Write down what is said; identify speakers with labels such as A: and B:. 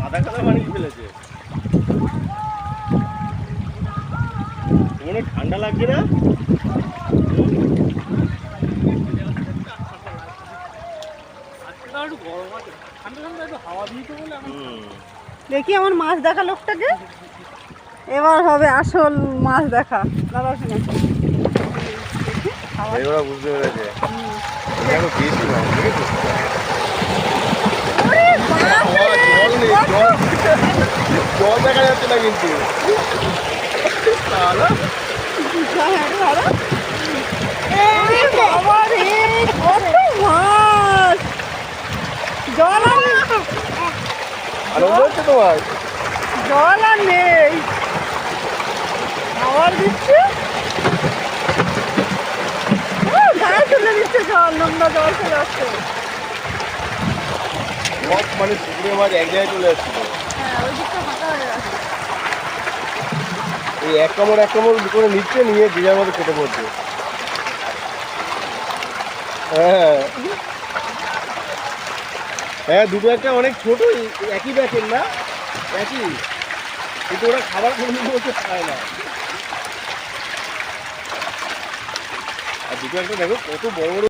A: মাথা খাতা বানিয়ে ফেলেছে। মনে ঠান্ডা লাগছে না?
B: দেখি আমার মাছ দেখা লোকটাকে। এবার হবে আসল মাছ দেখা। দাদা শুনে
A: ওরা বুঝতে পেরেছে দেখো বেশি মাছ দেখেছো? জল দেখা যাচ্ছে না কিন্তু
B: জল
A: হচ্ছে তোমার
B: জল আর নেই, খাবার দিচ্ছে গায়ে তুলে দিচ্ছে, জল নোংরা জল চলে আসছে।
A: সব মানে পুকুরে মাছ এক জায়গায় চলে আসছিল।
B: হ্যাঁ, ওই দিকটা ফাঁকা হয়ে গেছে।
A: এই এক কামড় করে নিচ্ছে, নিয়ে যে যার মধ্যে কেটে পড়ছে। হ্যাঁ হ্যাঁ, দুটো একটা অনেক ছোট, একই ব্যাচের না, একই, কিন্তু ওরা খাবার কোনো বলতে পায় না। আর দুটো একটা দেখো কত বড় বড়